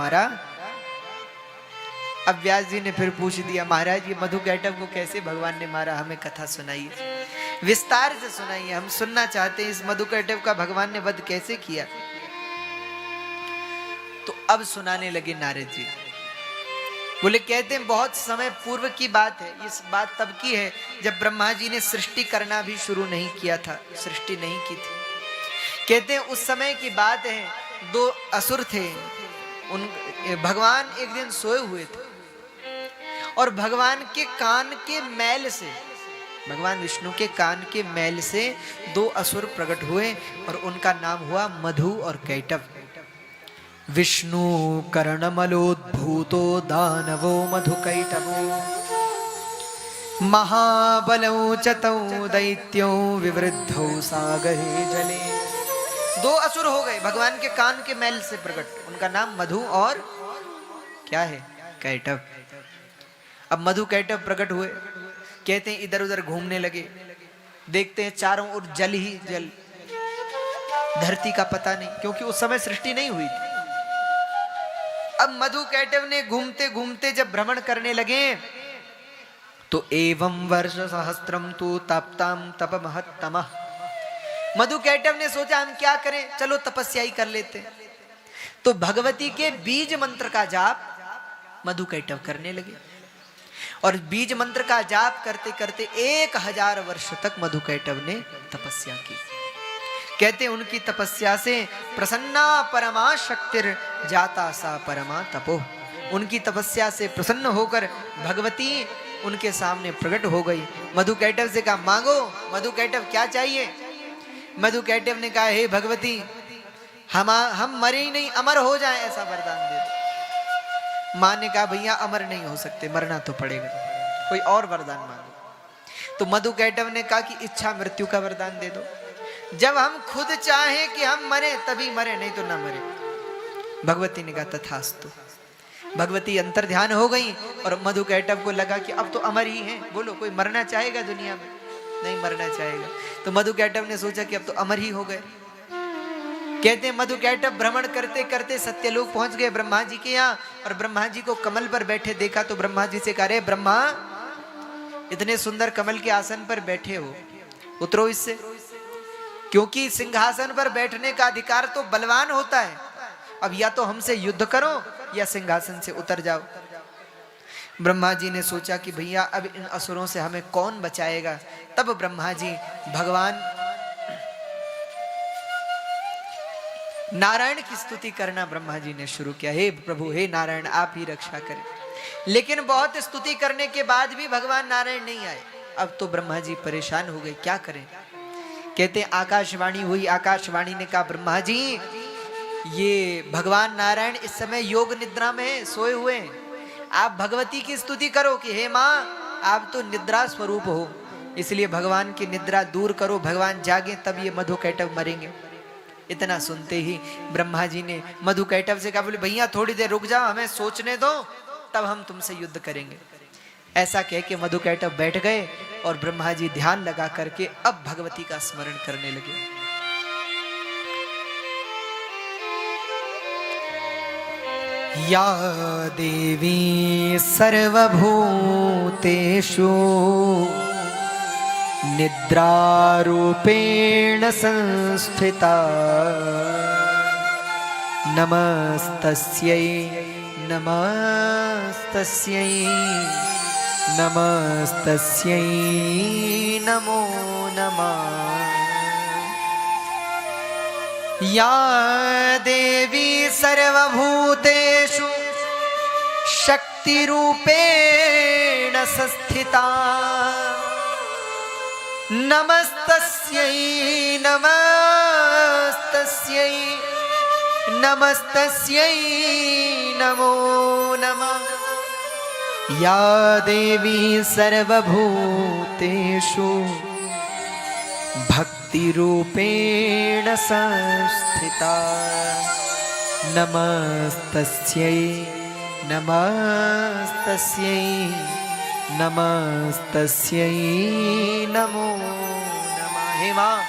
हमारा। अब व्यास जी ने फिर पूछ दिया, महाराज ये मधुकैटभ को कैसे भगवान ने मारा, हमें कथा सुनाइए, विस्तार से सुनाइए, हम सुनना चाहते हैं इस मधुकैटभ का भगवान ने वध कैसे किया। तो अब सुनाने लगे नारद जी। बोले कहते हैं बहुत समय पूर्व की बात है, इस बात तब की है जब ब्रह्मा जी ने सृष्टि करना भी शुरू नहीं किया था, सृष्टि नहीं की थी। कहते हैं उस समय की बात है, दो असुर थे, उन भगवान एक दिन सोए हुए थे और भगवान के कान के मैल से, भगवान विष्णु के कान के मैल से दो असुर प्रकट हुए और उनका नाम हुआ मधु और कैटभ। विष्णु कर्णमलोद्भूतो दानवो मधुकैटभो महाबलौ चतौ दैत्यो विवृद्धौ सागरे जले। दो असुर हो गए भगवान के कान के मैल से प्रकट, उनका नाम मधु और क्या है, कैटभ। अब मधु कैटभ प्रकट हुए, कहते हैं इधर उधर घूमने लगे, देखते हैं चारों ओर जल ही जल, धरती का पता नहीं, क्योंकि उस समय सृष्टि नहीं हुई थी। अब मधु कैटभ ने घूमते घूमते जब भ्रमण करने लगे तो एवं वर्ष सहस्त्रम तु तप्ताम तप महत्तमः। मधु कैटभ ने सोचा हम क्या करें, चलो तपस्या ही कर लेते। तो भगवती के बीज मंत्र का जाप मधु कैटभ करने लगे और बीज मंत्र का जाप करते करते 1000 वर्ष तक मधु कैटभ ने तपस्या की। कहते उनकी तपस्या से प्रसन्ना परमा शक्तिर जाता सा परमा तपो। उनकी तपस्या से प्रसन्न होकर भगवती उनके सामने प्रकट हो गई। मधु कैटभ से कहा मांगो। मधु कैटभ क्या चाहिए? मधु कैटभ ने कहा हे भगवती, हम मरे ही नहीं, अमर हो जाएं, ऐसा वरदान दे दो। मां ने कहा भैया अमर नहीं हो सकते, मरना तो पड़ेगा, कोई और वरदान मांगो। तो मधु कैटभ ने कहा कि इच्छा मृत्यु का वरदान दे दो, जब हम खुद चाहें कि हम मरे तभी मरे, नहीं तो ना मरे। भगवती ने कहा तथास्तु। भगवती अंतर ध्यान हो गई और मधु कैटभ को लगा कि अब तो अमर ही हैं, बोलो कोई मरना चाहेगा दुनिया में? नहीं मरना चाहेगा। तो मधु कैटभ ने सोचा कि अब तो अमर ही हो गए। कहते हैं मधु कैटभ भ्रमण करते करते सत्यलोक पहुंच गए ब्रह्मा जी के यहाँ, और ब्रह्मा जी को कमल पर बैठे देखा तो ब्रह्मा जी से कह रहे ब्रह्मा, इतने सुंदर कमल के आसन पर बैठे हो, उतरो इससे, क्योंकि सिंहासन पर बैठने का अधिकार तो बलवान होता है। अब या तो हमसे युद्ध करो या सिंहासन से उतर जाओ। ब्रह्मा जी ने सोचा कि भैया अब इन असुरों से हमें कौन बचाएगा। तब ब्रह्मा जी भगवान नारायण की स्तुति करना ब्रह्मा जी ने शुरू किया। हे प्रभु, हे नारायण, आप ही रक्षा करें। लेकिन बहुत स्तुति करने के बाद भी भगवान नारायण नहीं आए। अब तो ब्रह्मा जी परेशान हो गए, क्या करें। कहते आकाशवाणी हुई। आकाशवाणी ने कहा ब्रह्मा जी, ये भगवान नारायण इस समय योग निद्रा में है, सोए हुए हैं। आप भगवती की स्तुति करो कि हे माँ, आप तो निद्रा स्वरूप हो, इसलिए भगवान की निद्रा दूर करो, भगवान जागे तब ये मधु कैटभ मरेंगे। इतना सुनते ही ब्रह्मा जी ने मधु कैटभ से कहा, बोले भैया थोड़ी देर रुक जाओ, हमें सोचने दो, तब हम तुमसे युद्ध करेंगे। ऐसा कह के मधु कैटभ बैठ गए और ब्रह्मा जी ध्यान लगा करके अब भगवती का स्मरण करने लगे। या देवी सर्वभूतेषु निद्रारूपेण संस्थिता नमस्तस्यै नमस्तस्यै नमस्तस्यै नमो नमः। या देवी सर्वभूतेषु शक्तिरूपेण संस्थिता नमस्तस्यै नमस्तस्यै नमस्तस्यै नमो नमः। या देवी सर्वभूतेषु भक्तिरूपेण संस्थिता नमस्तस्यै नमस्तस्यै नमस्तस्यै नमो नमः। हे माँ,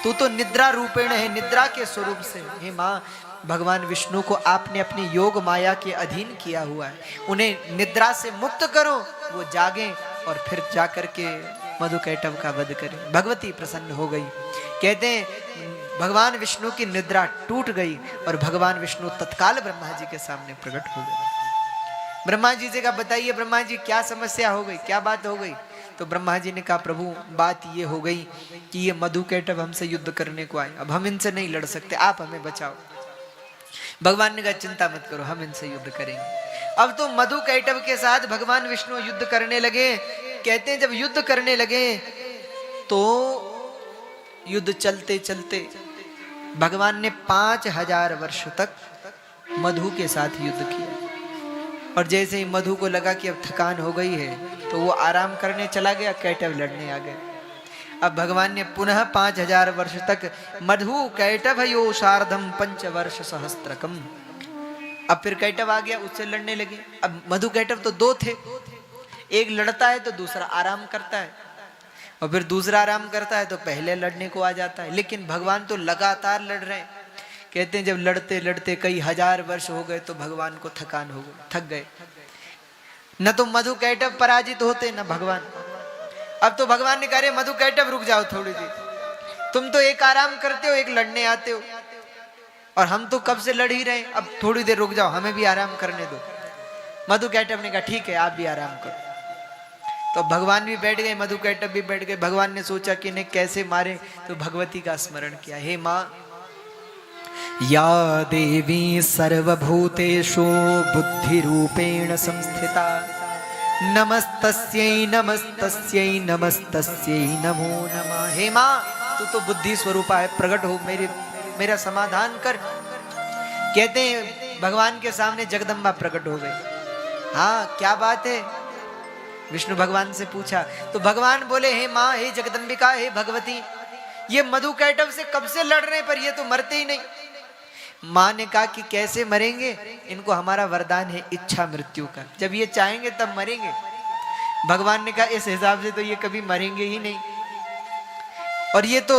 तू तो निद्रा रूपेण है, निद्रा के स्वरूप से। हे माँ, भगवान विष्णु को आपने अपनी योग माया के अधीन किया हुआ है, उन्हें निद्रा से मुक्त करो, वो जागें और फिर जाकर के मधुकैटभ का वध करें। भगवती प्रसन्न हो गई। कहते हैं भगवान विष्णु की निद्रा टूट गई और भगवान विष्णु तत्काल ब्रह्मा जी के सामने प्रकट हो गए। ब्रह्मा जी से कहा, बताइए ब्रह्मा जी क्या समस्या हो गई, क्या बात हो गई? तो ब्रह्मा जी ने कहा, प्रभु बात ये हो गई कि ये मधुकैटभ हमसे युद्ध करने को आए, अब हम इनसे नहीं लड़ सकते, आप हमें बचाओ। भगवान ने कहा, चिंता मत करो, हम इनसे युद्ध करेंगे। अब तो मधुकैटभ के साथ भगवान विष्णु युद्ध करने लगे। कहते हैं जब युद्ध करने लगे तो युद्ध चलते चलते भगवान ने 5000 वर्ष तक मधु के साथ युद्ध किया। और जैसे ही मधु को लगा कि अब थकान हो गई है तो वो आराम करने चला गया, कैटभ लड़ने आ गए। अब भगवान ने पुनः 5000 वर्ष तक मधु कैटभ यो शार्धम 5 वर्ष सहस्त्रकम। अब फिर कैटभ आ गया, उससे लड़ने लगे। अब मधु कैटभ तो 2 थे, एक लड़ता है तो दूसरा आराम करता है, और फिर दूसरा आराम करता है तो पहले लड़ने को आ जाता है। लेकिन भगवान तो लगातार लड़ रहे हैं। कहते हैं जब लड़ते लड़ते कई हजार वर्ष हो गए तो भगवान को थकान हो गई, थक गए। न तो मधुकैटभ पराजित होते न भगवान। अब तो भगवान ने कहा, मधुकैटभ रुक जाओ थोड़ी देर, तुम तो एक आराम करते हो एक लड़ने आते हो, और हम तो कब से लड़ ही रहे, अब थोड़ी देर रुक जाओ, हमें भी आराम करने दो। मधुकैटभ ने कहा, ठीक है आप भी आराम करो। तो भगवान भी बैठ गए, मधुकैटभ भी बैठ गए। भगवान ने सोचा कि इन्हें कैसे मारे, तो भगवती का स्मरण किया, हे माँ, या देवी सर्वभूतेषु बुद्धि रूपेण संस्थिता, नमस्तस्यै नमस्तस्यै नमस्तस्यै नमो नमः। हे माँ, तू तो बुद्धि स्वरूपा है, प्रकट हो, मेरा समाधान कर। कहते हैं भगवान के सामने जगदम्बा प्रकट हो गई। हाँ क्या बात है, विष्णु भगवान से पूछा। तो भगवान बोले, हे माँ, हे जगदम्बिका, हे भगवती, ये मधुकैटभ से कब से लड़ रहे पर ये तो मरते ही नहीं। माँ ने कहा कि कैसे मरेंगे, इनको हमारा वरदान है इच्छा मृत्यु का, जब ये चाहेंगे तब मरेंगे। भगवान ने कहा इस हिसाब से तो ये कभी मरेंगे ही नहीं, और ये तो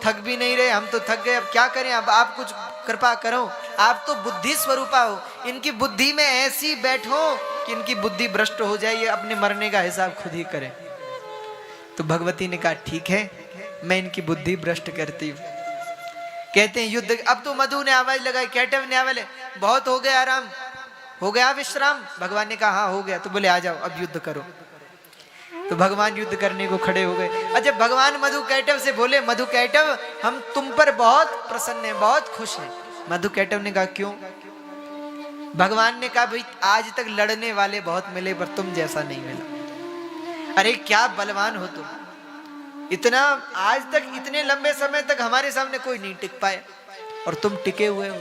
थक भी नहीं रहे, हम तो थक गए, अब क्या करें, अब आप कुछ कृपा करो, आप तो बुद्धि स्वरूपा हो, इनकी बुद्धि में ऐसी बैठो कि इनकी बुद्धि भ्रष्ट हो जाए, ये अपने मरने का हिसाब खुद ही करें। तो भगवती ने कहा ठीक है, मैं इनकी बुद्धि भ्रष्ट करती हूँ। कहते हैं युद्ध, अब तो मधु ने आवाज लगाई, कैटभ ने आवाज, बहुत हो गया आराम, हो गया विश्राम। भगवान ने कहा हाँ हो गया। तो बोले आ जाओ अब युद्ध करो। तो भगवान युद्ध करने को खड़े हो गए। और जब भगवान मधुकैटभ से बोले, मधुकैटभ हम तुम पर बहुत प्रसन्न हैं, बहुत खुश हैं। मधुकैटभ ने कहा क्यों? भगवान ने कहा भाई आज तक लड़ने वाले बहुत मिले पर तुम जैसा नहीं मिला। अरे क्या बलवान हो तुम, इतना आज तक इतने लंबे समय तक हमारे सामने कोई नहीं टिक पाए और तुम टिके हुए हो।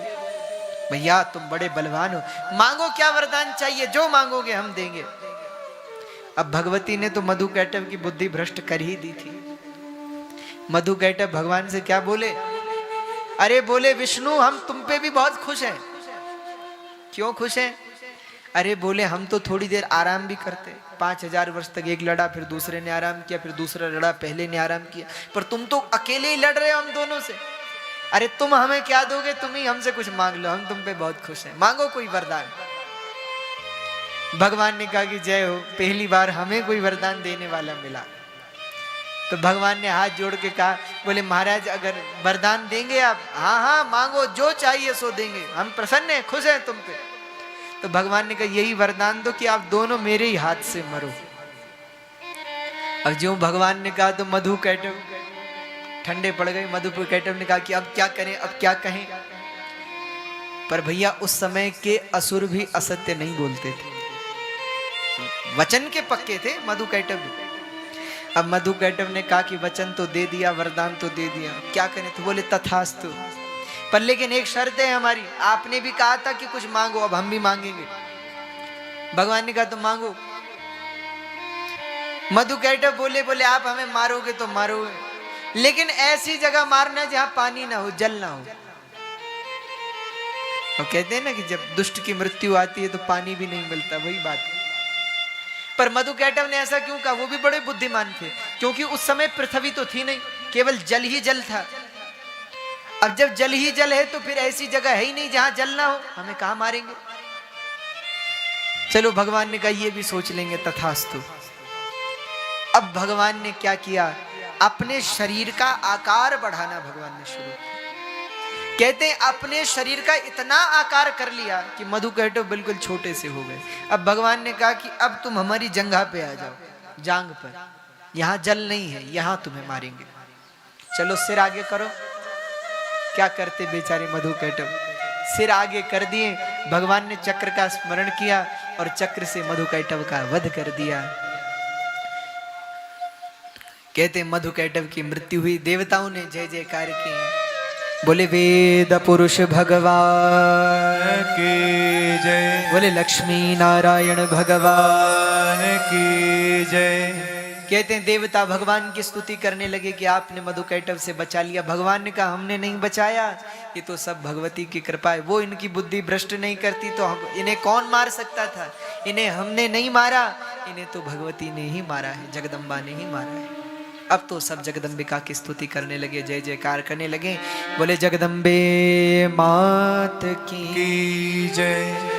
भैया तुम बड़े बलवान हो, मांगो क्या वरदान चाहिए, जो मांगोगे हम देंगे। अब भगवती ने तो मधुकैटभ की बुद्धि भ्रष्ट कर ही दी थी। मधुकैटभ भगवान से क्या बोले, अरे बोले विष्णु हम तुम पे भी बहुत खुश हैं। क्यों खुश हैं? अरे बोले हम तो थोड़ी देर आराम भी करते, 5000 वर्ष तक एक लड़ा, फिर दूसरे ने आराम किया, फिर दूसरा लड़ा, पहले ने आराम किया, पर तुम तो अकेले ही लड़ रहे हो हम दोनों से। अरे तुम हमें क्या दोगे, तुम ही हमसे कुछ मांग लो, हम तुम पे बहुत खुश हैं, मांगो कोई वरदान। भगवान ने कहा कि जय हो, पहली बार हमें कोई वरदान देने वाला मिला। तो भगवान ने हाथ जोड़ के कहा, बोले महाराज अगर वरदान देंगे आप, हाँ हाँ मांगो, जो चाहिए सो देंगे, हम प्रसन्न हैं, खुश हैं तुम पे। तो भगवान ने कहा यही वरदान दो कि आप दोनों मेरे ही हाथ से मरो। अब जो भगवान ने कहा तो मधुकैटभ ठंडे पड़ गए। मधुकैटभ ने कहा कि अब क्या करें, अब क्या कहें। पर भैया उस समय के असुर भी असत्य नहीं बोलते थे, वचन के पक्के थे मधुकैटभ। अब मधुकैटभ ने कहा कि वचन तो दे दिया, वरदान तो दे दिया, क्या करें। तो बोले तथास्तु, पर लेकिन एक शर्त है हमारी, आपने भी कहा था कि कुछ मांगो, अब हम भी मांगेंगे। भगवान ने कहा तो मांगो। मधुकैटभ बोले आप हमें मारोगे तो मारोगे, लेकिन ऐसी जगह मारना जहां पानी ना हो, जल ना हो। और कहते हैं ना कि जब दुष्ट की मृत्यु आती है तो पानी भी नहीं मिलता, वही बात है। पर मधुकैटभ ने ऐसा क्यों कहा? वो भी बड़े बुद्धिमान थे, क्योंकि उस समय पृथ्वी तो थी नहीं, केवल जल ही जल था। अब जब जल ही जल है तो फिर ऐसी जगह है ही नहीं जहां जल ना हो, हमें कहां मारेंगे। चलो भगवान ने कहा ये भी सोच लेंगे, तथास्तु। अब भगवान ने क्या किया, अपने शरीर का आकार बढ़ाना भगवान ने शुरू किया। कहते हैं अपने शरीर का इतना आकार कर लिया कि मधुकैटभ बिल्कुल छोटे से हो गए। अब भगवान ने कहा कि अब तुम हमारी जंघा पे आ जाओ, जांग पर, यहां जल नहीं है, यहां तुम्हें मारेंगे। चलो सिर आगे करो। क्या करते बेचारे मधुकैटभ, सिर आगे कर दिए। भगवान ने चक्र का स्मरण किया और चक्र से मधुकैटभ का वध कर दिया। कहते मधुकैटभ की मृत्यु हुई। देवताओं ने जय जयकार किए, बोले वेद पुरुष भगवान की जय, बोले लक्ष्मी नारायण भगवान की जय। कहते हैं देवता भगवान की स्तुति करने लगे कि आपने मधुकैटभ से बचा लिया। भगवान ने कहा हमने नहीं बचाया, ये तो सब भगवती की कृपा है। वो इनकी बुद्धि भ्रष्ट नहीं करती तो इन्हें कौन मार सकता था। इन्हें हमने नहीं मारा, इन्हें तो भगवती ने ही मारा है, जगदम्बा ने ही मारा है। अब तो सब जगदम्बिका की स्तुति करने लगे, जय जयकार करने लगे। बोले जगदम्बे मात की जय,